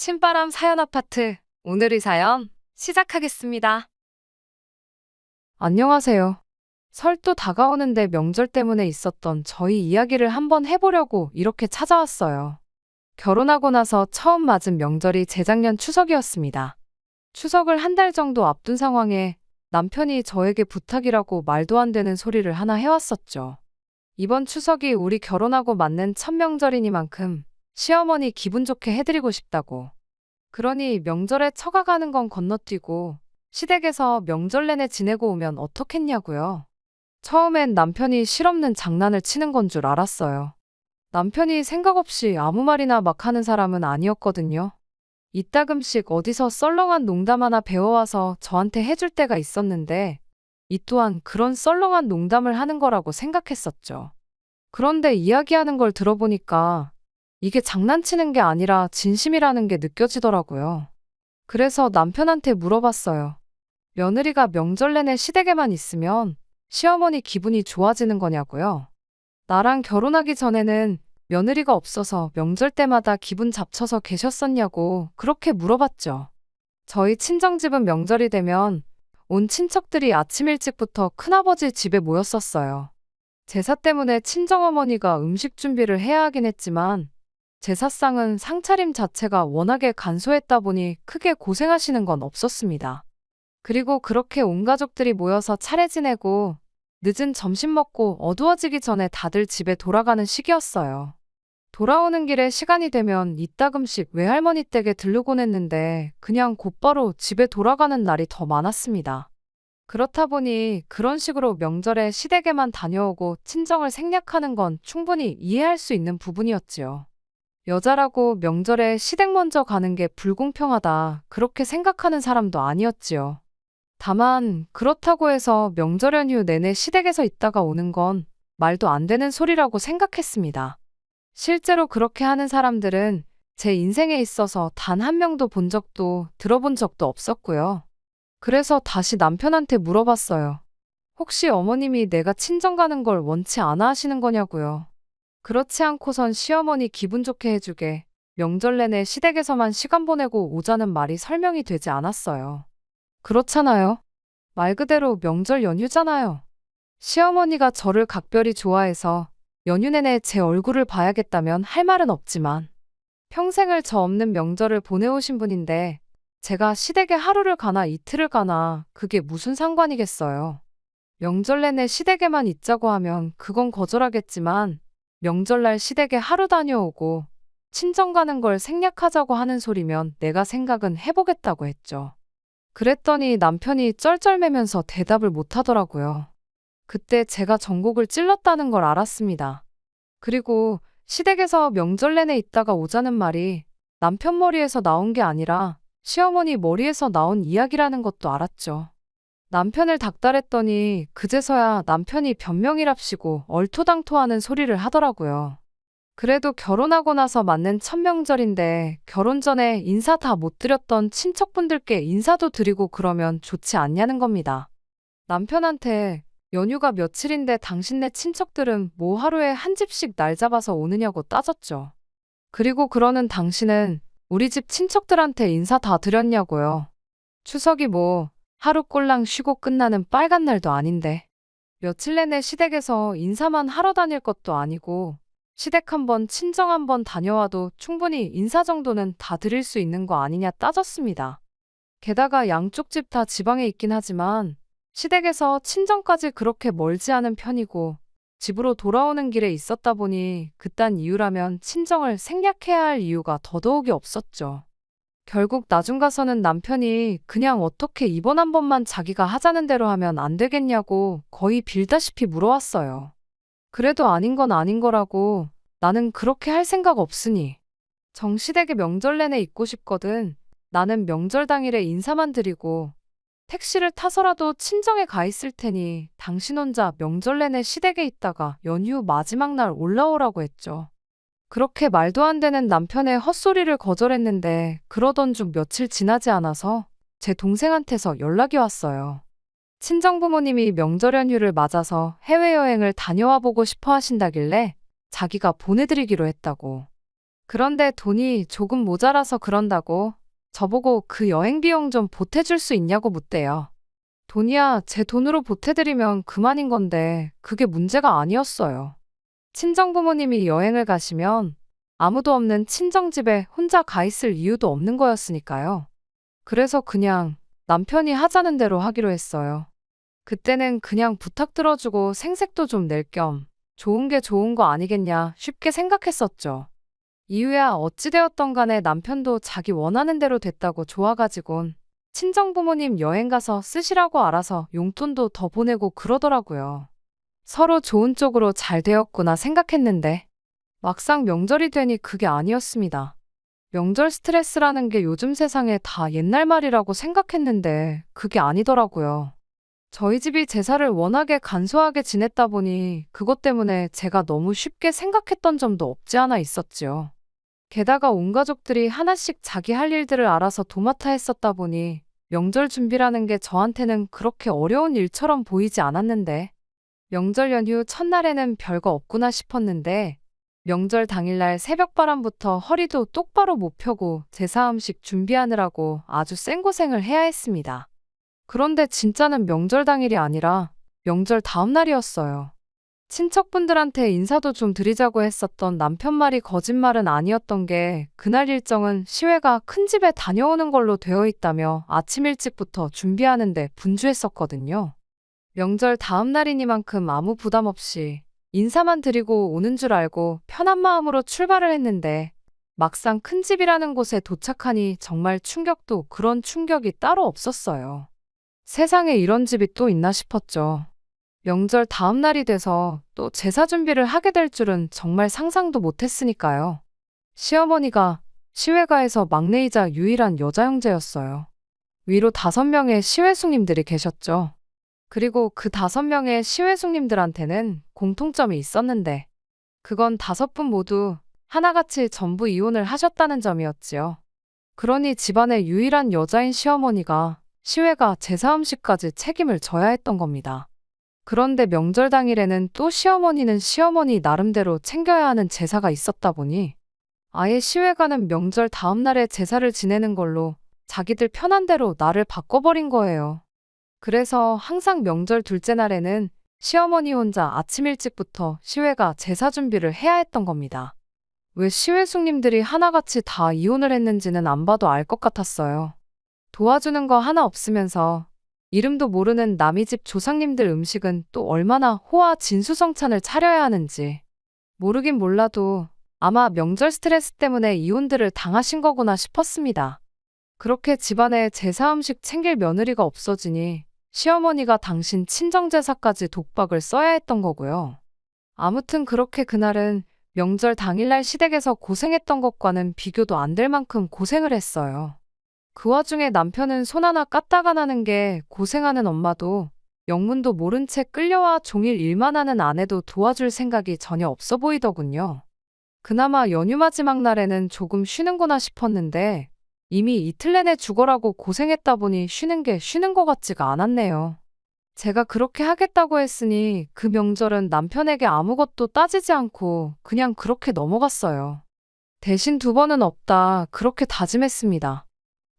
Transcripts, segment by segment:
신바람 사연 아파트. 오늘의 사연 시작하겠습니다. 안녕하세요. 설도 다가오는데 명절 때문에 있었던 저희 이야기를 한번 해보려고 이렇게 찾아왔어요. 결혼하고 나서 처음 맞은 명절이 재작년 추석이었습니다. 추석을 한 달 정도 앞둔 상황에 남편이 저에게 부탁이라고 말도 안 되는 소리를 하나 해왔었죠. 이번 추석이 우리 결혼하고 맞는 첫 명절이니만큼 시어머니 기분 좋게 해드리고 싶다고. 그러니 명절에 처가 가는 건 건너뛰고 시댁에서 명절 내내 지내고 오면 어떻겠냐고요. 처음엔 남편이 실없는 장난을 치는 건 줄 알았어요. 남편이 생각 없이 아무 말이나 막 하는 사람은 아니었거든요. 이따금씩 어디서 썰렁한 농담 하나 배워와서 저한테 해줄 때가 있었는데 이 또한 그런 썰렁한 농담을 하는 거라고 생각했었죠. 그런데 이야기하는 걸 들어보니까 이게 장난치는 게 아니라 진심이라는 게 느껴지더라고요. 그래서 남편한테 물어봤어요. 며느리가 명절 내내 시댁에만 있으면 시어머니 기분이 좋아지는 거냐고요. 나랑 결혼하기 전에는 며느리가 없어서 명절 때마다 기분 잡쳐서 계셨었냐고 그렇게 물어봤죠. 저희 친정집은 명절이 되면 온 친척들이 아침 일찍부터 큰아버지 집에 모였었어요. 제사 때문에 친정어머니가 음식 준비를 해야 하긴 했지만 제사상은 상차림 자체가 워낙에 간소했다 보니 크게 고생하시는 건 없었습니다. 그리고 그렇게 온 가족들이 모여서 차례 지내고 늦은 점심 먹고 어두워지기 전에 다들 집에 돌아가는 시기였어요. 돌아오는 길에 시간이 되면 이따금씩 외할머니 댁에 들르곤 했는데 그냥 곧바로 집에 돌아가는 날이 더 많았습니다. 그렇다 보니 그런 식으로 명절에 시댁에만 다녀오고 친정을 생략하는 건 충분히 이해할 수 있는 부분이었지요. 여자라고 명절에 시댁 먼저 가는 게 불공평하다 그렇게 생각하는 사람도 아니었지요. 다만 그렇다고 해서 명절 연휴 내내 시댁에서 있다가 오는 건 말도 안 되는 소리라고 생각했습니다. 실제로 그렇게 하는 사람들은 제 인생에 있어서 단 한 명도 본 적도 들어본 적도 없었고요. 그래서 다시 남편한테 물어봤어요. 혹시 어머님이 내가 친정 가는 걸 원치 않아 하시는 거냐고요. 그렇지 않고선 시어머니 기분 좋게 해주게 명절 내내 시댁에서만 시간 보내고 오자는 말이 설명이 되지 않았어요. 그렇잖아요. 말 그대로 명절 연휴잖아요. 시어머니가 저를 각별히 좋아해서 연휴 내내 제 얼굴을 봐야겠다면 할 말은 없지만 평생을 저 없는 명절을 보내오신 분인데 제가 시댁에 하루를 가나 이틀을 가나 그게 무슨 상관이겠어요. 명절 내내 시댁에만 있자고 하면 그건 거절하겠지만 명절날 시댁에 하루 다녀오고 친정 가는 걸 생략하자고 하는 소리면 내가 생각은 해보겠다고 했죠. 그랬더니 남편이 쩔쩔매면서 대답을 못 하더라고요. 그때 제가 전곡을 찔렀다는 걸 알았습니다. 그리고 시댁에서 명절 내내 있다가 오자는 말이 남편 머리에서 나온 게 아니라 시어머니 머리에서 나온 이야기라는 것도 알았죠. 남편을 닥달했더니 그제서야 남편이 변명이랍시고 얼토당토하는 소리를 하더라고요. 그래도 결혼하고 나서 맞는 첫 명절인데 결혼 전에 인사 다 못 드렸던 친척분들께 인사도 드리고 그러면 좋지 않냐는 겁니다. 남편한테 연휴가 며칠인데 당신네 친척들은 뭐 하루에 한 집씩 날 잡아서 오느냐고 따졌죠. 그리고 그러는 당신은 우리 집 친척들한테 인사 다 드렸냐고요. 추석이 뭐 하루 꼴랑 쉬고 끝나는 빨간 날도 아닌데 며칠 내내 시댁에서 인사만 하러 다닐 것도 아니고 시댁 한번 친정 한번 다녀와도 충분히 인사 정도는 다 드릴 수 있는 거 아니냐 따졌습니다. 게다가 양쪽 집 다 지방에 있긴 하지만 시댁에서 친정까지 그렇게 멀지 않은 편이고 집으로 돌아오는 길에 있었다 보니 그딴 이유라면 친정을 생략해야 할 이유가 더더욱이 없었죠. 결국 나중 가서는 남편이 그냥 어떻게 이번 한 번만 자기가 하자는 대로 하면 안 되겠냐고 거의 빌다시피 물어왔어요. 그래도 아닌 건 아닌 거라고 나는 그렇게 할 생각 없으니 정시댁에 명절 내내 있고 싶거든. 나는 명절 당일에 인사만 드리고 택시를 타서라도 친정에 가 있을 테니 당신 혼자 명절 내내 시댁에 있다가 연휴 마지막 날 올라오라고 했죠. 그렇게 말도 안 되는 남편의 헛소리를 거절했는데 그러던 중 며칠 지나지 않아서 제 동생한테서 연락이 왔어요. 친정부모님이 명절 연휴를 맞아서 해외여행을 다녀와 보고 싶어 하신다길래 자기가 보내드리기로 했다고. 그런데 돈이 조금 모자라서 그런다고 저보고 그 여행 비용 좀 보태줄 수 있냐고 묻대요. 돈이야 제 돈으로 보태드리면 그만인 건데 그게 문제가 아니었어요. 친정부모님이 여행을 가시면 아무도 없는 친정집에 혼자 가 있을 이유도 없는 거였으니까요. 그래서 그냥 남편이 하자는 대로 하기로 했어요. 그때는 그냥 부탁 들어주고 생색도 좀 낼 겸 좋은 게 좋은 거 아니겠냐 쉽게 생각했었죠. 이유야 어찌되었던 간에 남편도 자기 원하는 대로 됐다고 좋아가지곤 친정부모님 여행 가서 쓰시라고 알아서 용돈도 더 보내고 그러더라고요. 서로 좋은 쪽으로 잘 되었구나 생각했는데 막상 명절이 되니 그게 아니었습니다. 명절 스트레스라는 게 요즘 세상에 다 옛날 말이라고 생각했는데 그게 아니더라고요. 저희 집이 제사를 워낙에 간소하게 지냈다 보니 그것 때문에 제가 너무 쉽게 생각했던 점도 없지 않아 있었지요. 게다가 온 가족들이 하나씩 자기 할 일들을 알아서 도맡아 했었다 보니 명절 준비라는 게 저한테는 그렇게 어려운 일처럼 보이지 않았는데 명절 연휴 첫날에는 별거 없구나 싶었는데 명절 당일날 새벽바람부터 허리도 똑바로 못 펴고 제사 음식 준비하느라고 아주 쌩고생을 해야 했습니다. 그런데 진짜는 명절 당일이 아니라 명절 다음 날이었어요. 친척분들한테 인사도 좀 드리자고 했었던 남편 말이 거짓말은 아니었던 게 그날 일정은 시외가 큰 집에 다녀오는 걸로 되어 있다며 아침 일찍부터 준비하는데 분주했었거든요. 명절 다음 날이니만큼 아무 부담 없이 인사만 드리고 오는 줄 알고 편한 마음으로 출발을 했는데 막상 큰 집이라는 곳에 도착하니 정말 충격도 그런 충격이 따로 없었어요. 세상에 이런 집이 또 있나 싶었죠. 명절 다음 날이 돼서 또 제사 준비를 하게 될 줄은 정말 상상도 못했으니까요. 시어머니가 시외가에서 막내이자 유일한 여자 형제였어요. 위로 5명의 시외숙님들이 계셨죠. 그리고 그 5명의 시외숙님들한테는 공통점이 있었는데 그건 5분 모두 하나같이 전부 이혼을 하셨다는 점이었지요. 그러니 집안의 유일한 여자인 시어머니가 시외가 제사 음식까지 책임을 져야 했던 겁니다. 그런데 명절 당일에는 또 시어머니는 시어머니 나름대로 챙겨야 하는 제사가 있었다 보니 아예 시외가는 명절 다음 날에 제사를 지내는 걸로 자기들 편한 대로 날을 바꿔버린 거예요. 그래서 항상 명절 둘째 날에는 시어머니 혼자 아침 일찍부터 시외가 제사 준비를 해야 했던 겁니다. 왜 시외숙님들이 하나같이 다 이혼을 했는지는 안 봐도 알 것 같았어요. 도와주는 거 하나 없으면서 이름도 모르는 남의 집 조상님들 음식은 또 얼마나 호화 진수성찬을 차려야 하는지 모르긴 몰라도 아마 명절 스트레스 때문에 이혼들을 당하신 거구나 싶었습니다. 그렇게 집안에 제사 음식 챙길 며느리가 없어지니 시어머니가 당신 친정제사까지 독박을 써야 했던 거고요. 아무튼 그렇게 그날은 명절 당일날 시댁에서 고생했던 것과는 비교도 안 될 만큼 고생을 했어요. 그 와중에 남편은 손 하나 까딱 안 하는 게 고생하는 엄마도 영문도 모른 채 끌려와 종일 일만 하는 아내도 도와줄 생각이 전혀 없어 보이더군요. 그나마 연휴 마지막 날에는 조금 쉬는구나 싶었는데 이미 이틀 내내 죽어라고 고생했다 보니 쉬는 게 쉬는 것 같지가 않았네요. 제가 그렇게 하겠다고 했으니 그 명절은 남편에게 아무것도 따지지 않고 그냥 그렇게 넘어갔어요. 대신 2번은 없다 그렇게 다짐했습니다.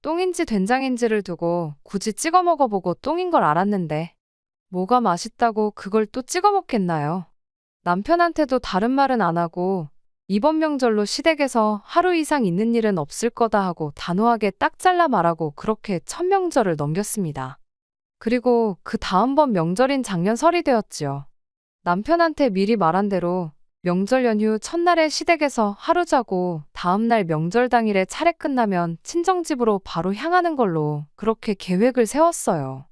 똥인지 된장인지를 두고 굳이 찍어 먹어보고 똥인 걸 알았는데 뭐가 맛있다고 그걸 또 찍어 먹겠나요? 남편한테도 다른 말은 안 하고 이번 명절로 시댁에서 하루 이상 있는 일은 없을 거다 하고 단호하게 딱 잘라 말하고 그렇게 첫 명절을 넘겼습니다. 그리고 그 다음번 명절인 작년 설이 되었지요. 남편한테 미리 말한 대로 명절 연휴 첫날에 시댁에서 하루 자고 다음날 명절 당일에 차례 끝나면 친정집으로 바로 향하는 걸로 그렇게 계획을 세웠어요.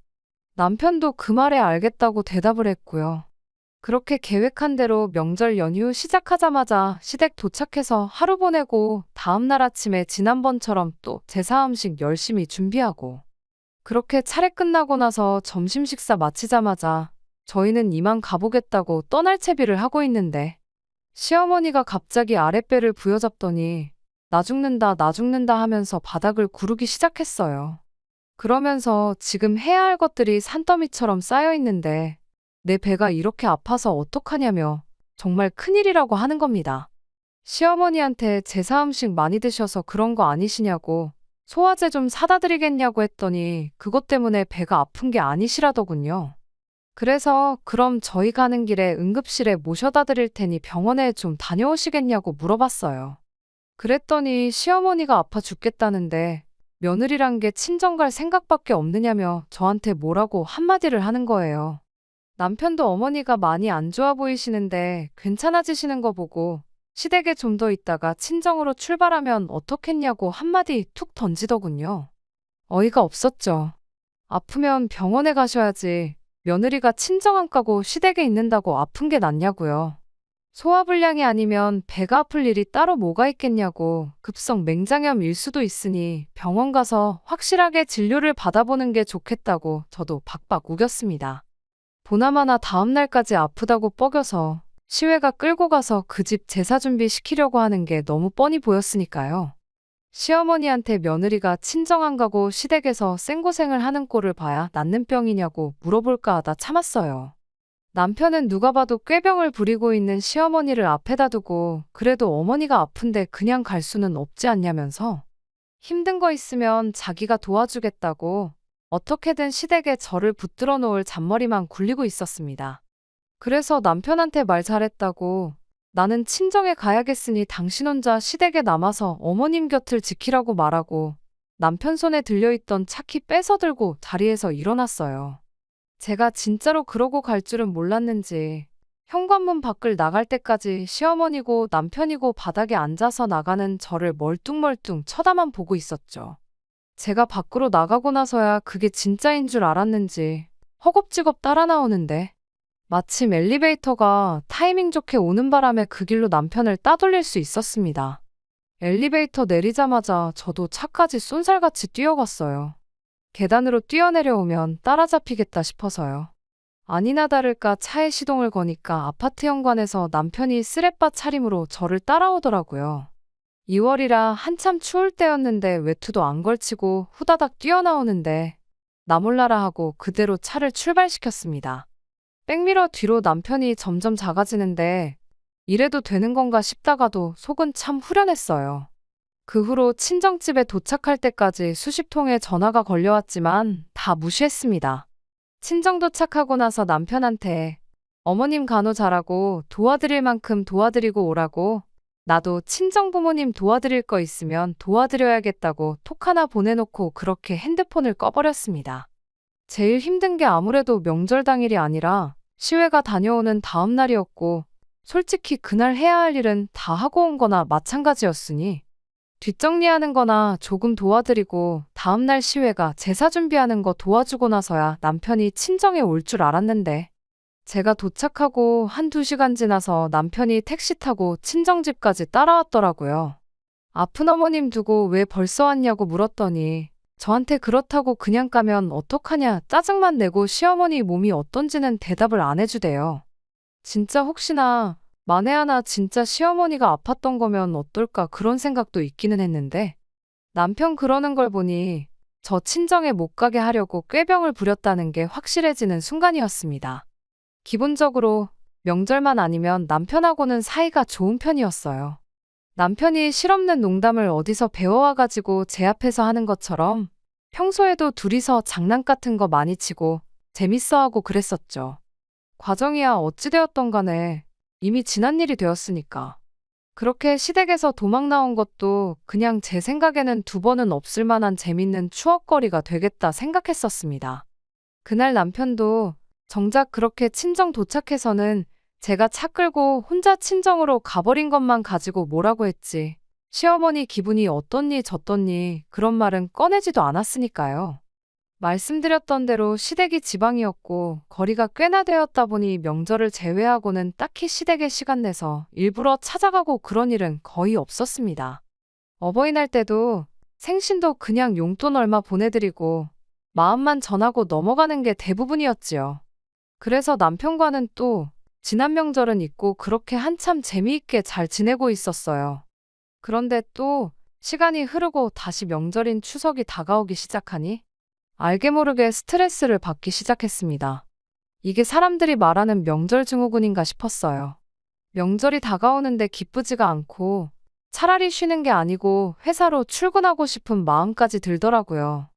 남편도 그 말에 알겠다고 대답을 했고요. 그렇게 계획한 대로 명절 연휴 시작하자마자 시댁 도착해서 하루 보내고 다음날 아침에 지난번처럼 또 제사 음식 열심히 준비하고 그렇게 차례 끝나고 나서 점심 식사 마치자마자 저희는 이만 가보겠다고 떠날 채비를 하고 있는데 시어머니가 갑자기 아랫배를 부여잡더니 나 죽는다 나 죽는다 하면서 바닥을 구르기 시작했어요. 그러면서 지금 해야 할 것들이 산더미처럼 쌓여 있는데 내 배가 이렇게 아파서 어떡하냐며 정말 큰일이라고 하는 겁니다. 시어머니한테 제사 음식 많이 드셔서 그런 거 아니시냐고 소화제 좀 사다 드리겠냐고 했더니 그것 때문에 배가 아픈 게 아니시라더군요. 그래서 그럼 저희 가는 길에 응급실에 모셔다 드릴 테니 병원에 좀 다녀오시겠냐고 물어봤어요. 그랬더니 시어머니가 아파 죽겠다는데 며느리란 게 친정 갈 생각밖에 없느냐며 저한테 뭐라고 한마디를 하는 거예요. 남편도 어머니가 많이 안 좋아 보이시는데 괜찮아지시는 거 보고 시댁에 좀 더 있다가 친정으로 출발하면 어떻겠냐고 한마디 툭 던지더군요. 어이가 없었죠. 아프면 병원에 가셔야지 며느리가 친정 안 가고 시댁에 있는다고 아픈 게 낫냐고요. 소화불량이 아니면 배가 아플 일이 따로 뭐가 있겠냐고 급성 맹장염일 수도 있으니 병원 가서 확실하게 진료를 받아보는 게 좋겠다고 저도 박박 우겼습니다. 보나마나 다음 날까지 아프다고 뻐겨서 시외가 끌고 가서 그 집 제사 준비 시키려고 하는 게 너무 뻔히 보였으니까요. 시어머니한테 며느리가 친정 안 가고 시댁에서 생고생을 하는 꼴을 봐야 낫는 병이냐고 물어볼까 하다 참았어요. 남편은 누가 봐도 꾀병을 부리고 있는 시어머니를 앞에다 두고 그래도 어머니가 아픈데 그냥 갈 수는 없지 않냐면서 힘든 거 있으면 자기가 도와주겠다고 어떻게든 시댁에 저를 붙들어 놓을 잔머리만 굴리고 있었습니다. 그래서 남편한테 말 잘했다고 나는 친정에 가야겠으니 당신 혼자 시댁에 남아서 어머님 곁을 지키라고 말하고 남편 손에 들려있던 차키 뺏어 들고 자리에서 일어났어요. 제가 진짜로 그러고 갈 줄은 몰랐는지 현관문 밖을 나갈 때까지 시어머니고 남편이고 바닥에 앉아서 나가는 저를 멀뚱멀뚱 쳐다만 보고 있었죠. 제가 밖으로 나가고 나서야 그게 진짜인 줄 알았는지 허겁지겁 따라 나오는데 마침 엘리베이터가 타이밍 좋게 오는 바람에 그 길로 남편을 따돌릴 수 있었습니다. 엘리베이터 내리자마자 저도 차까지 쏜살같이 뛰어갔어요. 계단으로 뛰어내려오면 따라잡히겠다 싶어서요. 아니나 다를까 차에 시동을 거니까 아파트 현관에서 남편이 쓰레빠 차림으로 저를 따라오더라고요. 2월이라 한참 추울 때였는데 외투도 안 걸치고 후다닥 뛰어나오는데 나 몰라라 하고 그대로 차를 출발시켰습니다. 백미러 뒤로 남편이 점점 작아지는데 이래도 되는 건가 싶다가도 속은 참 후련했어요. 그 후로 친정집에 도착할 때까지 수십 통의 전화가 걸려왔지만 다 무시했습니다. 친정 도착하고 나서 남편한테 어머님 간호 잘하고 도와드릴 만큼 도와드리고 오라고 나도 친정 부모님 도와드릴 거 있으면 도와드려야겠다고 톡 하나 보내놓고 그렇게 핸드폰을 꺼버렸습니다. 제일 힘든 게 아무래도 명절 당일이 아니라 시외가 다녀오는 다음 날이었고 솔직히 그날 해야 할 일은 다 하고 온 거나 마찬가지였으니 뒷정리하는 거나 조금 도와드리고 다음날 시외가 제사 준비하는 거 도와주고 나서야 남편이 친정에 올 줄 알았는데 제가 도착하고 한두 시간 지나서 남편이 택시 타고 친정집까지 따라왔더라고요. 아픈 어머님 두고 왜 벌써 왔냐고 물었더니 저한테 그렇다고 그냥 가면 어떡하냐 짜증만 내고 시어머니 몸이 어떤지는 대답을 안 해주대요. 진짜 혹시나 만에 하나 진짜 시어머니가 아팠던 거면 어떨까 그런 생각도 있기는 했는데 남편 그러는 걸 보니 저 친정에 못 가게 하려고 꾀병을 부렸다는 게 확실해지는 순간이었습니다. 기본적으로 명절만 아니면 남편하고는 사이가 좋은 편이었어요. 남편이 실없는 농담을 어디서 배워와가지고 제 앞에서 하는 것처럼 평소에도 둘이서 장난 같은 거 많이 치고 재밌어하고 그랬었죠. 과정이야 어찌되었던 간에 이미 지난 일이 되었으니까. 그렇게 시댁에서 도망 나온 것도 그냥 제 생각에는 두 번은 없을 만한 재밌는 추억거리가 되겠다 생각했었습니다. 그날 남편도 정작 그렇게 친정 도착해서는 제가 차 끌고 혼자 친정으로 가버린 것만 가지고 뭐라고 했지. 시어머니 기분이 어떻니 저떻니 그런 말은 꺼내지도 않았으니까요. 말씀드렸던 대로 시댁이 지방이었고 거리가 꽤나 되었다 보니 명절을 제외하고는 딱히 시댁에 시간 내서 일부러 찾아가고 그런 일은 거의 없었습니다. 어버이날 때도 생신도 그냥 용돈 얼마 보내드리고 마음만 전하고 넘어가는 게 대부분이었지요. 그래서 남편과는 또 지난 명절은 잊고 그렇게 한참 재미있게 잘 지내고 있었어요. 그런데 또 시간이 흐르고 다시 명절인 추석이 다가오기 시작하니 알게 모르게 스트레스를 받기 시작했습니다. 이게 사람들이 말하는 명절 증후군인가 싶었어요. 명절이 다가오는데 기쁘지가 않고 차라리 쉬는 게 아니고 회사로 출근하고 싶은 마음까지 들더라고요.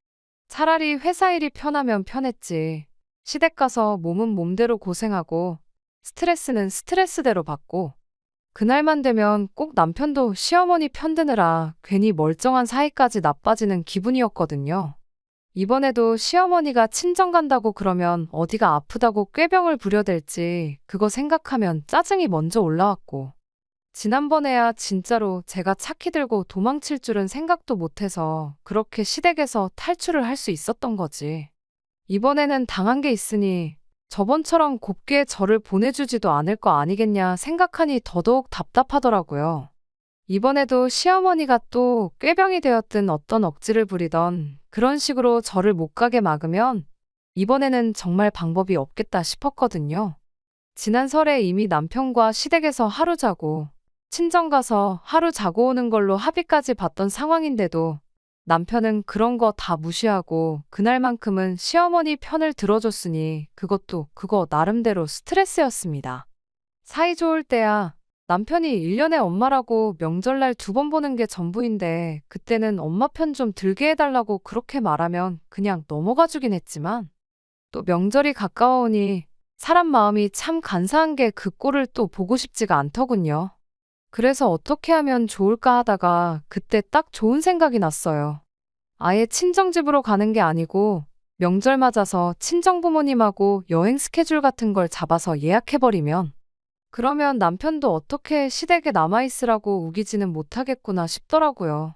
차라리 회사 일이 편하면 편했지. 시댁 가서 몸은 몸대로 고생하고 스트레스는 스트레스대로 받고 그날만 되면 꼭 남편도 시어머니 편드느라 괜히 멀쩡한 사이까지 나빠지는 기분이었거든요. 이번에도 시어머니가 친정 간다고 그러면 어디가 아프다고 꾀병을 부려댈지 그거 생각하면 짜증이 먼저 올라왔고 지난번에야 진짜로 제가 차키 들고 도망칠 줄은 생각도 못해서 그렇게 시댁에서 탈출을 할 수 있었던 거지. 이번에는 당한 게 있으니 저번처럼 곱게 저를 보내주지도 않을 거 아니겠냐 생각하니 더더욱 답답하더라고요. 이번에도 시어머니가 또 꾀병이 되었든 어떤 억지를 부리던 그런 식으로 저를 못 가게 막으면 이번에는 정말 방법이 없겠다 싶었거든요. 지난 설에 이미 남편과 시댁에서 하루 자고 친정 가서 하루 자고 오는 걸로 합의까지 봤던 상황인데도 남편은 그런 거 다 무시하고 그날만큼은 시어머니 편을 들어줬으니 그것도 그거 나름대로 스트레스였습니다. 사이 좋을 때야 남편이 1년에 엄마라고 명절날 2번 보는 게 전부인데 그때는 엄마 편 좀 들게 해달라고 그렇게 말하면 그냥 넘어가 주긴 했지만 또 명절이 가까워오니 사람 마음이 참 간사한 게 그 꼴을 또 보고 싶지가 않더군요. 그래서 어떻게 하면 좋을까 하다가 그때 딱 좋은 생각이 났어요. 아예 친정집으로 가는 게 아니고 명절 맞아서 친정부모님하고 여행 스케줄 같은 걸 잡아서 예약해버리면 그러면 남편도 어떻게 시댁에 남아있으라고 우기지는 못하겠구나 싶더라고요.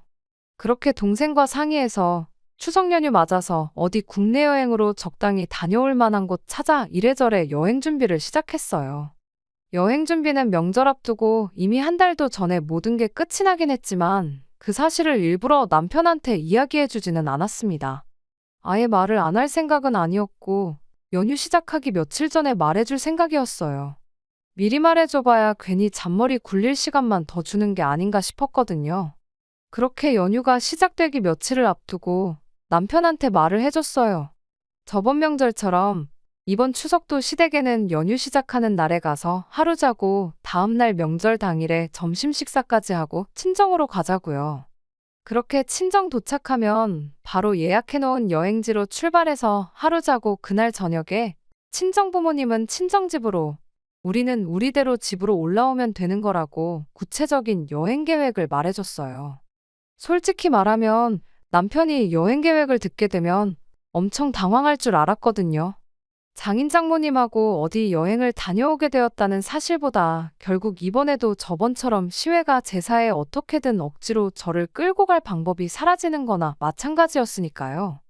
그렇게 동생과 상의해서 추석 연휴 맞아서 어디 국내 여행으로 적당히 다녀올 만한 곳 찾아 이래저래 여행 준비를 시작했어요. 여행 준비는 명절 앞두고 이미 한 달도 전에 모든 게 끝이 나긴 했지만 그 사실을 일부러 남편한테 이야기해주지는 않았습니다. 아예 말을 안 할 생각은 아니었고 연휴 시작하기 며칠 전에 말해줄 생각이었어요. 미리 말해줘봐야 괜히 잔머리 굴릴 시간만 더 주는 게 아닌가 싶었거든요. 그렇게 연휴가 시작되기 며칠을 앞두고 남편한테 말을 해줬어요. 저번 명절처럼 이번 추석도 시댁에는 연휴 시작하는 날에 가서 하루 자고 다음날 명절 당일에 점심 식사까지 하고 친정으로 가자고요. 그렇게 친정 도착하면 바로 예약해놓은 여행지로 출발해서 하루 자고 그날 저녁에 친정 부모님은 친정집으로 우리는 우리대로 집으로 올라오면 되는 거라고 구체적인 여행 계획을 말해줬어요. 솔직히 말하면 남편이 여행 계획을 듣게 되면 엄청 당황할 줄 알았거든요. 장인 장모님하고 어디 여행을 다녀오게 되었다는 사실보다 결국 이번에도 저번처럼 시외가 제사에 어떻게든 억지로 저를 끌고 갈 방법이 사라지는 거나 마찬가지였으니까요.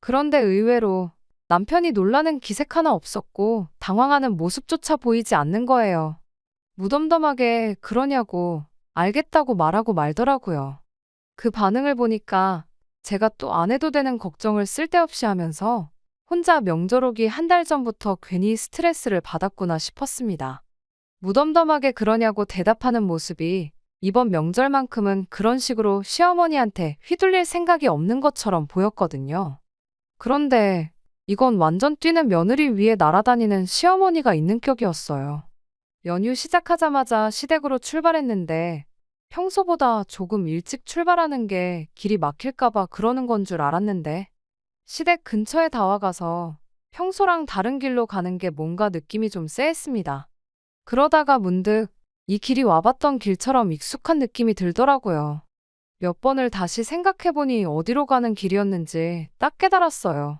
그런데 의외로 남편이 놀라는 기색 하나 없었고 당황하는 모습조차 보이지 않는 거예요. 무덤덤하게 그러냐고 알겠다고 말하고 말더라고요. 그 반응을 보니까 제가 또 안 해도 되는 걱정을 쓸데없이 하면서 혼자 명절 오기 한 달 전부터 괜히 스트레스를 받았구나 싶었습니다. 무덤덤하게 그러냐고 대답하는 모습이 이번 명절만큼은 그런 식으로 시어머니한테 휘둘릴 생각이 없는 것처럼 보였거든요. 그런데 이건 완전 뛰는 며느리 위에 날아다니는 시어머니가 있는 격이었어요. 연휴 시작하자마자 시댁으로 출발했는데 평소보다 조금 일찍 출발하는 게 길이 막힐까봐 그러는 건 줄 알았는데 시댁 근처에 다 와가서 평소랑 다른 길로 가는 게 뭔가 느낌이 좀 쎄했습니다. 그러다가 문득 이 길이 와봤던 길처럼 익숙한 느낌이 들더라고요. 몇 번을 다시 생각해보니 어디로 가는 길이었는지 딱 깨달았어요.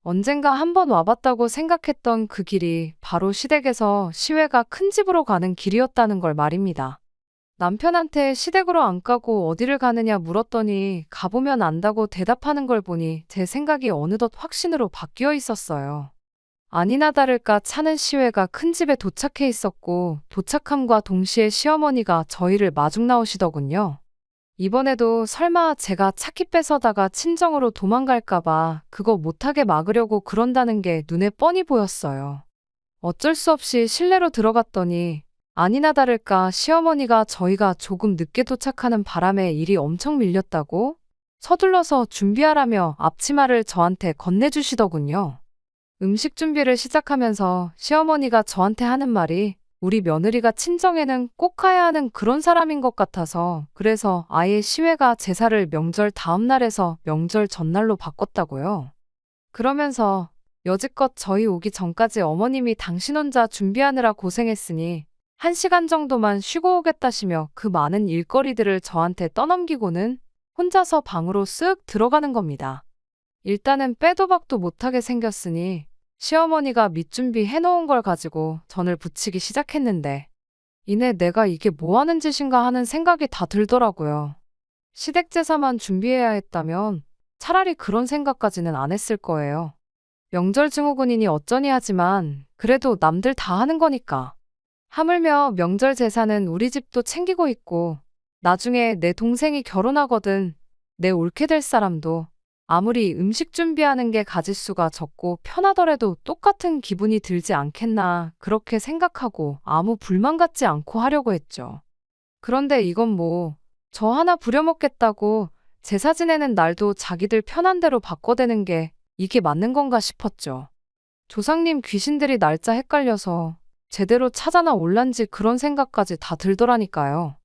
언젠가 한번 와봤다고 생각했던 그 길이 바로 시댁에서 시외가 큰 집으로 가는 길이었다는 걸 말입니다. 남편한테 시댁으로 안 가고 어디를 가느냐 물었더니 가보면 안다고 대답하는 걸 보니 제 생각이 어느덧 확신으로 바뀌어 있었어요. 아니나 다를까 차는 시외가 큰 집에 도착해 있었고 도착함과 동시에 시어머니가 저희를 마중 나오시더군요. 이번에도 설마 제가 차키 뺏어다가 친정으로 도망갈까봐 그거 못하게 막으려고 그런다는 게 눈에 뻔히 보였어요. 어쩔 수 없이 실내로 들어갔더니 아니나 다를까 시어머니가 저희가 조금 늦게 도착하는 바람에 일이 엄청 밀렸다고 서둘러서 준비하라며 앞치마를 저한테 건네주시더군요. 음식 준비를 시작하면서 시어머니가 저한테 하는 말이 우리 며느리가 친정에는 꼭 가야 하는 그런 사람인 것 같아서 그래서 아예 시외가 제사를 명절 다음 날에서 명절 전날로 바꿨다고요. 그러면서 여지껏 저희 오기 전까지 어머님이 당신 혼자 준비하느라 고생했으니 1시간 정도만 쉬고 오겠다시며 그 많은 일거리들을 저한테 떠넘기고는 혼자서 방으로 쓱 들어가는 겁니다. 일단은 빼도 박도 못하게 생겼으니 시어머니가 밑준비 해놓은 걸 가지고 전을 부치기 시작했는데 이내 내가 이게 뭐 하는 짓인가 하는 생각이 다 들더라고요. 시댁 제사만 준비해야 했다면 차라리 그런 생각까지는 안 했을 거예요. 명절 증후군이니 어쩌니 하지만 그래도 남들 다 하는 거니까. 하물며 명절 제사는 우리 집도 챙기고 있고 나중에 내 동생이 결혼하거든 내 옳게 될 사람도 아무리 음식 준비하는 게 가짓수가 적고 편하더라도 똑같은 기분이 들지 않겠나 그렇게 생각하고 아무 불만 갖지 않고 하려고 했죠. 그런데 이건 뭐 저 하나 부려먹겠다고 제사 지내는 날도 자기들 편한 대로 바꿔대는 게 이게 맞는 건가 싶었죠. 조상님 귀신들이 날짜 헷갈려서 제대로 찾아나 올란지 그런 생각까지 다 들더라니까요.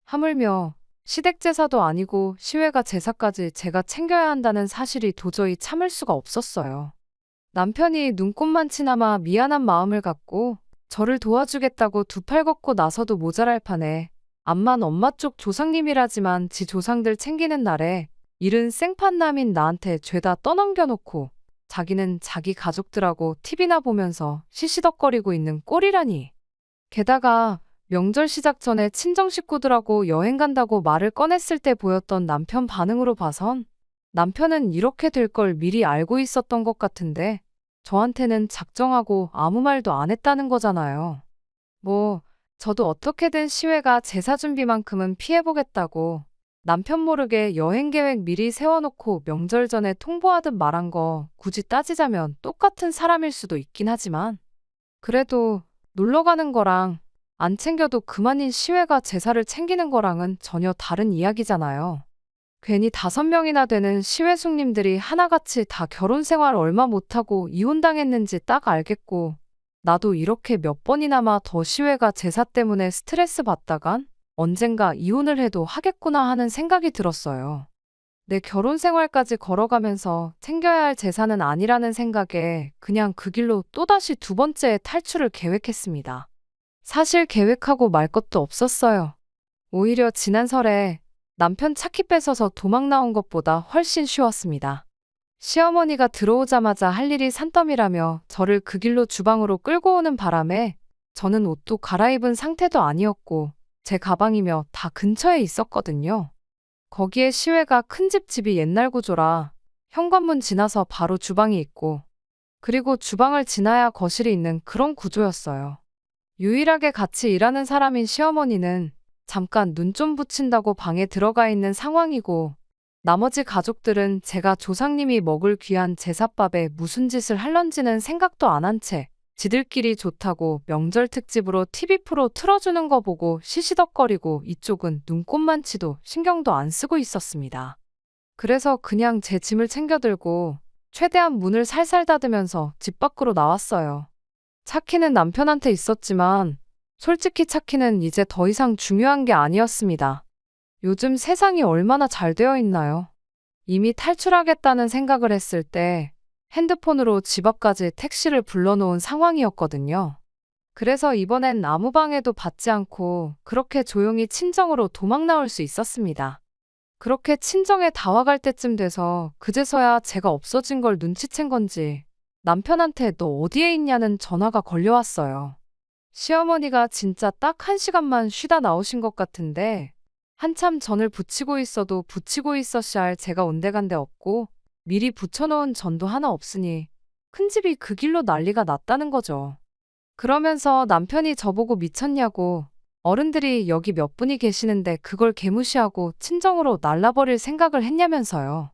하물며 시댁 제사도 아니고 시외가 제사까지 제가 챙겨야 한다는 사실이 도저히 참을 수가 없었어요. 남편이 눈꽃만치나마 미안한 마음을 갖고 저를 도와주겠다고 두 팔 걷고 나서도 모자랄 판에 암만 엄마 쪽 조상님이라지만 지 조상들 챙기는 날에 일은 생판남인 나한테 죄다 떠넘겨놓고 자기는 자기 가족들하고 TV나 보면서 시시덕거리고 있는 꼴이라니. 게다가 명절 시작 전에 친정 식구들하고 여행 간다고 말을 꺼냈을 때 보였던 남편 반응으로 봐선 남편은 이렇게 될 걸 미리 알고 있었던 것 같은데 저한테는 작정하고 아무 말도 안 했다는 거잖아요. 뭐 저도 어떻게든 시외가 제사 준비만큼은 피해보겠다고 남편 모르게 여행 계획 미리 세워놓고 명절 전에 통보하듯 말한 거 굳이 따지자면 똑같은 사람일 수도 있긴 하지만 그래도 놀러 가는 거랑 안 챙겨도 그만인 시외가 제사를 챙기는 거랑은 전혀 다른 이야기잖아요. 괜히 5명이나 되는 시외숙님들이 하나같이 다 결혼 생활 얼마 못하고 이혼당했는지 딱 알겠고 나도 이렇게 몇 번이나마 더 시외가 제사 때문에 스트레스 받다간 언젠가 이혼을 해도 하겠구나 하는 생각이 들었어요. 내 결혼 생활까지 걸어가면서 챙겨야 할 제사는 아니라는 생각에 그냥 그 길로 또다시 두 번째 탈출을 계획했습니다. 사실 계획하고 말 것도 없었어요. 오히려 지난 설에 남편 차키 뺏어서 도망 나온 것보다 훨씬 쉬웠습니다. 시어머니가 들어오자마자 할 일이 산더미라며 저를 그 길로 주방으로 끌고 오는 바람에 저는 옷도 갈아입은 상태도 아니었고 제 가방이며 다 근처에 있었거든요. 거기에 시외가 큰 집이 옛날 구조라 현관문 지나서 바로 주방이 있고 그리고 주방을 지나야 거실이 있는 그런 구조였어요. 유일하게 같이 일하는 사람인 시어머니는 잠깐 눈 좀 붙인다고 방에 들어가 있는 상황이고 나머지 가족들은 제가 조상님이 먹을 귀한 제사밥에 무슨 짓을 할런지는 생각도 안 한 채 지들끼리 좋다고 명절 특집으로 TV 프로 틀어주는 거 보고 시시덕거리고 이쪽은 눈꽃만치도 신경도 안 쓰고 있었습니다. 그래서 그냥 제 짐을 챙겨 들고 최대한 문을 살살 닫으면서 집 밖으로 나왔어요. 차키는 남편한테 있었지만 솔직히 차키는 이제 더 이상 중요한 게 아니었습니다. 요즘 세상이 얼마나 잘 되어 있나요? 이미 탈출하겠다는 생각을 했을 때 핸드폰으로 집 앞까지 택시를 불러놓은 상황이었거든요. 그래서 이번엔 아무 방해도 받지 않고 그렇게 조용히 친정으로 도망 나올 수 있었습니다. 그렇게 친정에 다 와갈 때쯤 돼서 그제서야 제가 없어진 걸 눈치챈 건지 남편한테 너 어디에 있냐는 전화가 걸려왔어요. 시어머니가 진짜 딱 1시간만 쉬다 나오신 것 같은데 한참 전을 부치고 있어도 부치고 있었어야 할 제가 온데간데 없고 미리 부쳐놓은 전도 하나 없으니 큰 집이 그 길로 난리가 났다는 거죠. 그러면서 남편이 저보고 미쳤냐고 어른들이 여기 몇 분이 계시는데 그걸 개무시하고 친정으로 날라버릴 생각을 했냐면서요.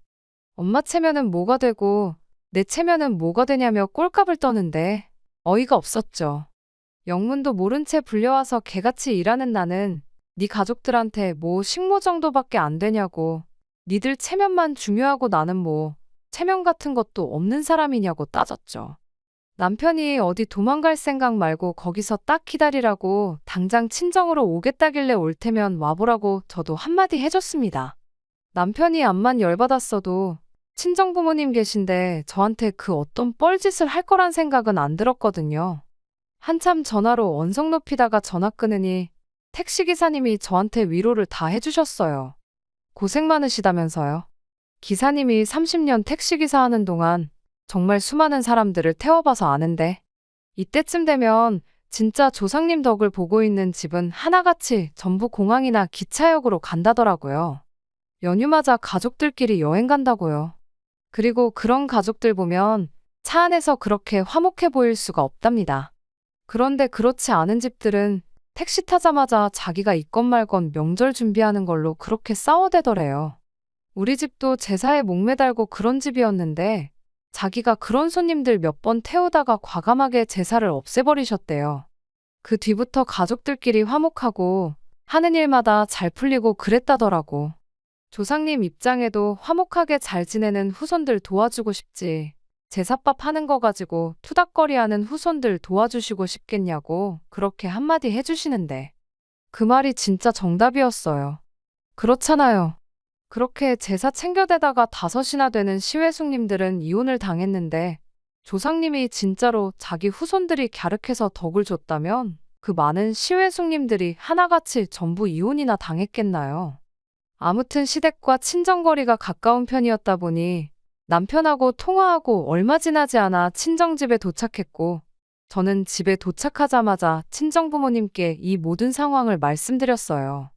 엄마 체면은 뭐가 되고 내 체면은 뭐가 되냐며 꼴값을 떠는데 어이가 없었죠. 영문도 모른 채 불려와서 개같이 일하는 나는 네 가족들한테 뭐 식모 정도밖에 안 되냐고 니들 체면만 중요하고 나는 뭐 체면 같은 것도 없는 사람이냐고 따졌죠. 남편이 어디 도망갈 생각 말고 거기서 딱 기다리라고 당장 친정으로 오겠다길래 올 테면 와보라고 저도 한마디 해줬습니다. 남편이 암만 열받았어도 친정 부모님 계신데 저한테 그 어떤 뻘짓을 할 거란 생각은 안 들었거든요. 한참 전화로 언성 높이다가 전화 끊으니 택시기사님이 저한테 위로를 다 해주셨어요. 고생 많으시다면서요. 기사님이 30년 택시기사 하는 동안 정말 수많은 사람들을 태워봐서 아는데 이때쯤 되면 진짜 조상님 덕을 보고 있는 집은 하나같이 전부 공항이나 기차역으로 간다더라고요. 연휴마다 가족들끼리 여행 간다고요. 그리고 그런 가족들 보면 차 안에서 그렇게 화목해 보일 수가 없답니다. 그런데 그렇지 않은 집들은 택시 타자마자 자기가 있건 말건 명절 준비하는 걸로 그렇게 싸워대더래요. 우리 집도 제사에 목매달고 그런 집이었는데 자기가 그런 손님들 몇 번 태우다가 과감하게 제사를 없애버리셨대요. 그 뒤부터 가족들끼리 화목하고 하는 일마다 잘 풀리고 그랬다더라고. 조상님 입장에도 화목하게 잘 지내는 후손들 도와주고 싶지. 제사밥 하는 거 가지고 투닥거리하는 후손들 도와주시고 싶겠냐고 그렇게 한마디 해주시는데 그 말이 진짜 정답이었어요. 그렇잖아요. 그렇게 제사 챙겨대다가 5이나 되는 시외숙님들은 이혼을 당했는데 조상님이 진짜로 자기 후손들이 갸륵해서 덕을 줬다면 그 많은 시외숙님들이 하나같이 전부 이혼이나 당했겠나요? 아무튼 시댁과 친정거리가 가까운 편이었다 보니 남편하고 통화하고 얼마 지나지 않아 친정집에 도착했고 저는 집에 도착하자마자 친정부모님께 이 모든 상황을 말씀드렸어요.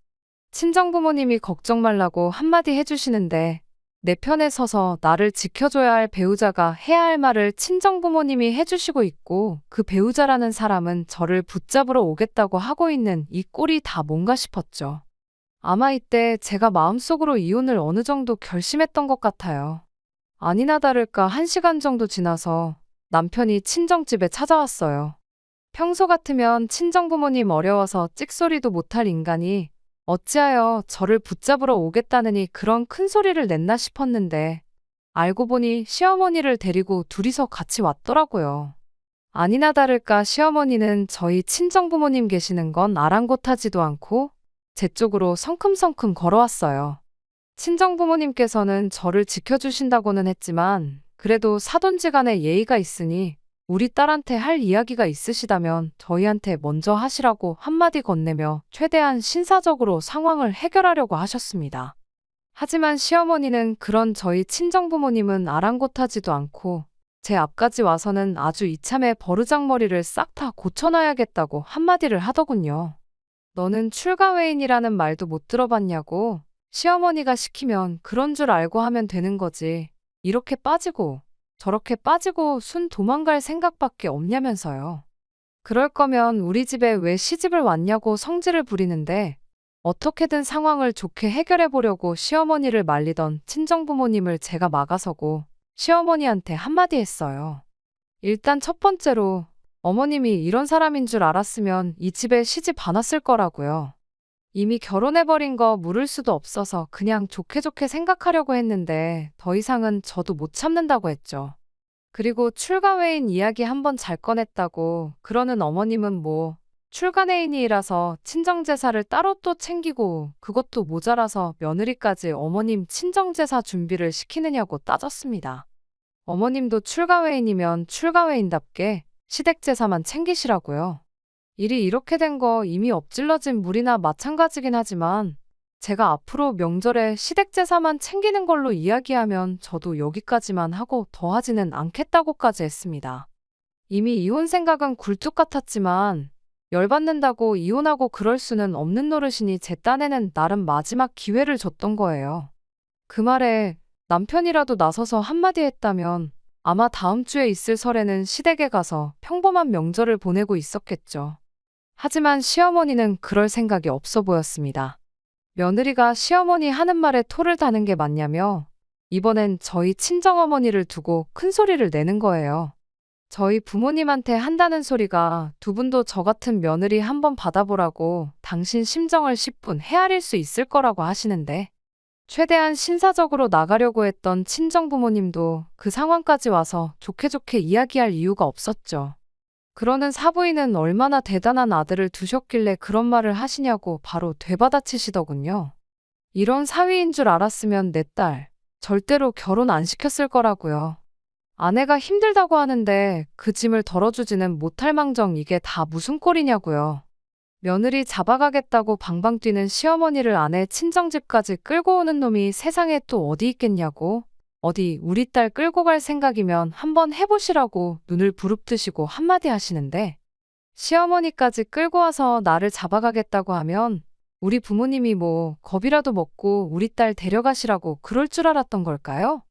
친정부모님이 걱정 말라고 한마디 해주시는데 내 편에 서서 나를 지켜줘야 할 배우자가 해야 할 말을 친정부모님이 해주시고 있고 그 배우자라는 사람은 저를 붙잡으러 오겠다고 하고 있는 이 꼴이 다 뭔가 싶었죠. 아마 이때 제가 마음속으로 이혼을 어느 정도 결심했던 것 같아요. 아니나 다를까 1시간 정도 지나서 남편이 친정집에 찾아왔어요. 평소 같으면 친정부모님 어려워서 찍소리도 못할 인간이 어찌하여 저를 붙잡으러 오겠다느니 그런 큰 소리를 냈나 싶었는데 알고 보니 시어머니를 데리고 둘이서 같이 왔더라고요. 아니나 다를까 시어머니는 저희 친정부모님 계시는 건 아랑곳하지도 않고 제 쪽으로 성큼성큼 걸어왔어요. 친정부모님께서는 저를 지켜주신다고는 했지만 그래도 사돈지간에 예의가 있으니 우리 딸한테 할 이야기가 있으시다면 저희한테 먼저 하시라고 한마디 건네며 최대한 신사적으로 상황을 해결하려고 하셨습니다. 하지만 시어머니는 그런 저희 친정부모님은 아랑곳하지도 않고 제 앞까지 와서는 아주 이참에 버르장머리를 싹 다 고쳐놔야겠다고 한마디를 하더군요. 너는 출가외인이라는 말도 못 들어봤냐고. 시어머니가 시키면 그런 줄 알고 하면 되는 거지. 이렇게 빠지고 저렇게 빠지고 순 도망갈 생각밖에 없냐면서요. 그럴 거면 우리 집에 왜 시집을 왔냐고 성질을 부리는데 어떻게든 상황을 좋게 해결해 보려고 시어머니를 말리던 친정부모님을 제가 막아서고 시어머니한테 한마디 했어요. 일단 첫 번째로 어머님이 이런 사람인 줄 알았으면 이 집에 시집 안 왔을 거라고요. 이미 결혼해버린 거 물을 수도 없어서 그냥 좋게 좋게 생각하려고 했는데 더 이상은 저도 못 참는다고 했죠. 그리고 출가외인 이야기 한번 잘 꺼냈다고 그러는 어머님은 뭐 출가내인이라서 친정제사를 따로 또 챙기고 그것도 모자라서 며느리까지 어머님 친정제사 준비를 시키느냐고 따졌습니다. 어머님도 출가외인이면 출가외인답게 시댁제사만 챙기시라고요. 일이 이렇게 된 거 이미 엎질러진 물이나 마찬가지긴 하지만 제가 앞으로 명절에 시댁제사만 챙기는 걸로 이야기하면 저도 여기까지만 하고 더하지는 않겠다고까지 했습니다. 이미 이혼 생각은 굴뚝 같았지만 열받는다고 이혼하고 그럴 수는 없는 노릇이니 제 딴에는 나름 마지막 기회를 줬던 거예요. 그 말에 남편이라도 나서서 한마디 했다면 아마 다음 주에 있을 설에는 시댁에 가서 평범한 명절을 보내고 있었겠죠. 하지만 시어머니는 그럴 생각이 없어 보였습니다. 며느리가 시어머니 하는 말에 토를 다는 게 맞냐며 이번엔 저희 친정어머니를 두고 큰 소리를 내는 거예요. 저희 부모님한테 한다는 소리가 두 분도 저 같은 며느리 한번 받아보라고 당신 심정을 10분 헤아릴 수 있을 거라고 하시는데 최대한 신사적으로 나가려고 했던 친정 부모님도 그 상황까지 와서 좋게 좋게 이야기할 이유가 없었죠. 그러는 사부인은 얼마나 대단한 아들을 두셨길래 그런 말을 하시냐고 바로 되받아치시더군요. 이런 사위인 줄 알았으면 내 딸 절대로 결혼 안 시켰을 거라고요. 아내가 힘들다고 하는데 그 짐을 덜어주지는 못할 망정 이게 다 무슨 꼴이냐고요. 며느리 잡아가겠다고 방방 뛰는 시어머니를 아내 친정집까지 끌고 오는 놈이 세상에 또 어디 있겠냐고. 어디 우리 딸 끌고 갈 생각이면 한번 해보시라고 눈을 부릅뜨시고 한마디 하시는데 시어머니까지 끌고 와서 나를 잡아가겠다고 하면 우리 부모님이 뭐 겁이라도 먹고 우리 딸 데려가시라고 그럴 줄 알았던 걸까요?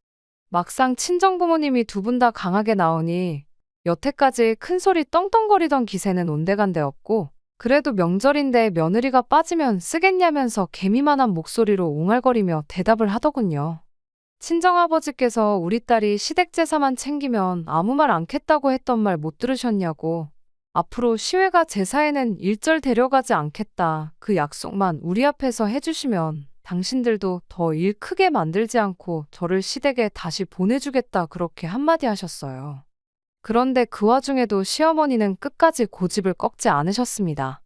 막상 친정 부모님이 두 분 다 강하게 나오니 여태까지 큰 소리 떵떵거리던 기세는 온데간데 없고 그래도 명절인데 며느리가 빠지면 쓰겠냐면서 개미만한 목소리로 옹알거리며 대답을 하더군요. 친정아버지께서 우리 딸이 시댁제사만 챙기면 아무 말 않겠다고 했던 말 못 들으셨냐고. 앞으로 시외가 제사에는 일절 데려가지 않겠다. 그 약속만 우리 앞에서 해주시면 당신들도 더 일 크게 만들지 않고 저를 시댁에 다시 보내주겠다 그렇게 한마디 하셨어요. 그런데 그 와중에도 시어머니는 끝까지 고집을 꺾지 않으셨습니다.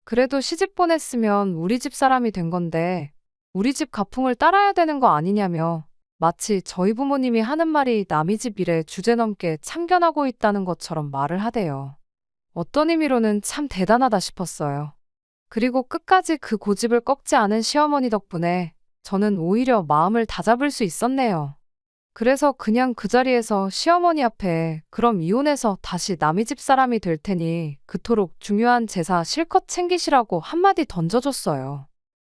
그래도 시집 보냈으면 우리 집 사람이 된 건데 우리 집 가풍을 따라야 되는 거 아니냐며 마치 저희 부모님이 하는 말이 남의 집 일에 주제넘게 참견하고 있다는 것처럼 말을 하대요. 어떤 의미로는 참 대단하다 싶었어요. 그리고 끝까지 그 고집을 꺾지 않은 시어머니 덕분에 저는 오히려 마음을 다잡을 수 있었네요. 그래서 그냥 그 자리에서 시어머니 앞에 그럼 이혼해서 다시 남의 집 사람이 될 테니 그토록 중요한 제사 실컷 챙기시라고 한마디 던져줬어요.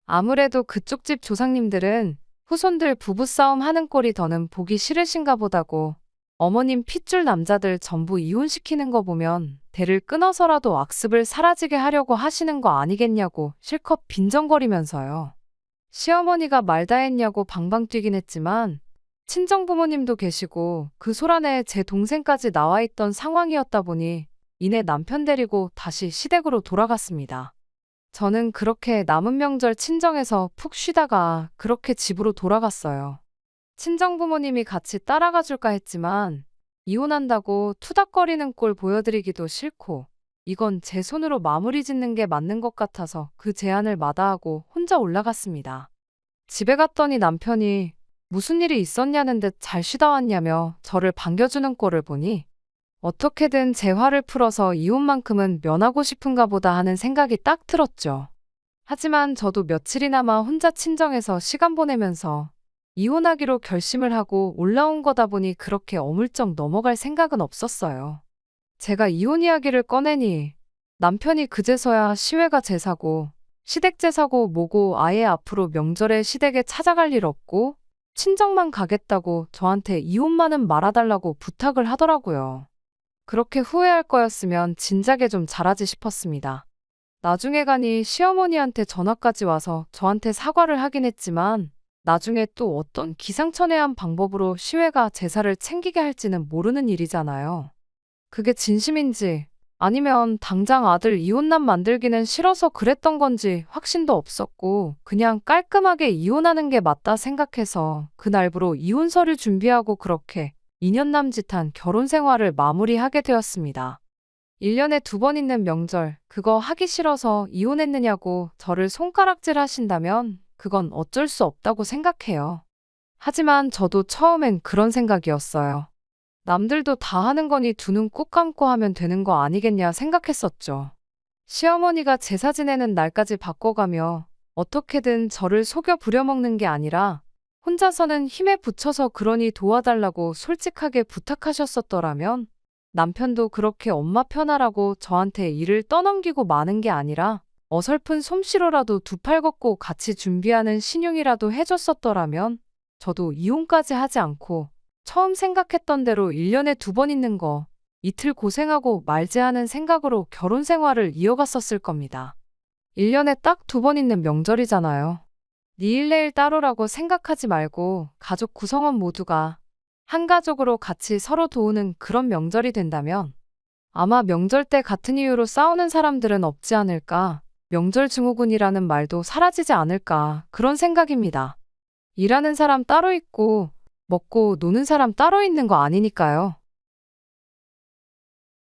아무래도 그쪽 집 조상님들은 후손들 부부싸움 하는 꼴이 더는 보기 싫으신가 보다고 어머님 핏줄 남자들 전부 이혼시키는 거 보면 대를 끊어서라도 악습을 사라지게 하려고 하시는 거 아니겠냐고 실컷 빈정거리면서요. 시어머니가 말 다 했냐고 방방 뛰긴 했지만 친정 부모님도 계시고 그 소란에 제 동생까지 나와 있던 상황이었다 보니 이내 남편 데리고 다시 시댁으로 돌아갔습니다. 저는 그렇게 남은 명절 친정에서 푹 쉬다가 그렇게 집으로 돌아갔어요. 친정 부모님이 같이 따라가 줄까 했지만 이혼한다고 투닥거리는 꼴 보여드리기도 싫고 이건 제 손으로 마무리 짓는 게 맞는 것 같아서 그 제안을 마다하고 혼자 올라갔습니다. 집에 갔더니 남편이 무슨 일이 있었냐는 듯 잘 쉬다 왔냐며 저를 반겨주는 꼴을 보니 어떻게든 제 화를 풀어서 이혼만큼은 면하고 싶은가 보다 하는 생각이 딱 들었죠. 하지만 저도 며칠이나마 혼자 친정에서 시간 보내면서 이혼하기로 결심을 하고 올라온 거다 보니 그렇게 어물쩍 넘어갈 생각은 없었어요. 제가 이혼 이야기를 꺼내니 남편이 그제서야 시외가 제사고 시댁 제사고 뭐고 아예 앞으로 명절에 시댁에 찾아갈 일 없고 친정만 가겠다고 저한테 이혼만은 말아달라고 부탁을 하더라고요. 그렇게 후회할 거였으면 진작에 좀 잘하지 싶었습니다. 나중에 가니 시어머니한테 전화까지 와서 저한테 사과를 하긴 했지만 나중에 또 어떤 기상천외한 방법으로 시외가 제사를 챙기게 할지는 모르는 일이잖아요. 그게 진심인지 아니면 당장 아들 이혼남 만들기는 싫어서 그랬던 건지 확신도 없었고 그냥 깔끔하게 이혼하는 게 맞다 생각해서 그날부로 이혼 서류 준비하고 그렇게 2년 남짓한 결혼 생활을 마무리하게 되었습니다. 1년에 2번 있는 명절 그거 하기 싫어서 이혼했느냐고 저를 손가락질 하신다면 그건 어쩔 수 없다고 생각해요. 하지만 저도 처음엔 그런 생각이었어요. 남들도 다 하는 거니 두 눈 꾹 감고 하면 되는 거 아니겠냐 생각했었죠. 시어머니가 제사 지내는 날까지 바꿔가며 어떻게든 저를 속여 부려먹는 게 아니라 혼자서는 힘에 부쳐서 그러니 도와달라고 솔직하게 부탁하셨었더라면 남편도 그렇게 엄마 편하라고 저한테 일을 떠넘기고 마는 게 아니라 어설픈 솜씨로라도 두 팔 걷고 같이 준비하는 신용이라도 해줬었더라면 저도 이혼까지 하지 않고 처음 생각했던 대로 1년에 2번 있는 거 이틀 고생하고 말지 하는 생각으로 결혼 생활을 이어갔었을 겁니다. 1년에 딱 2번 있는 명절이잖아요. 니일 내일 따로라고 생각하지 말고 가족 구성원 모두가 한 가족으로 같이 서로 도우는 그런 명절이 된다면 아마 명절 때 같은 이유로 싸우는 사람들은 없지 않을까, 명절 증후군이라는 말도 사라지지 않을까 그런 생각입니다. 일하는 사람 따로 있고, 먹고 노는 사람 따로 있는 거 아니니까요.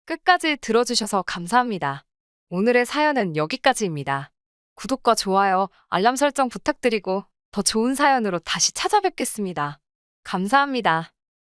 끝까지 들어주셔서 감사합니다. 오늘의 사연은 여기까지입니다. 구독과 좋아요, 알람 설정 부탁드리고 더 좋은 사연으로 다시 찾아뵙겠습니다. 감사합니다.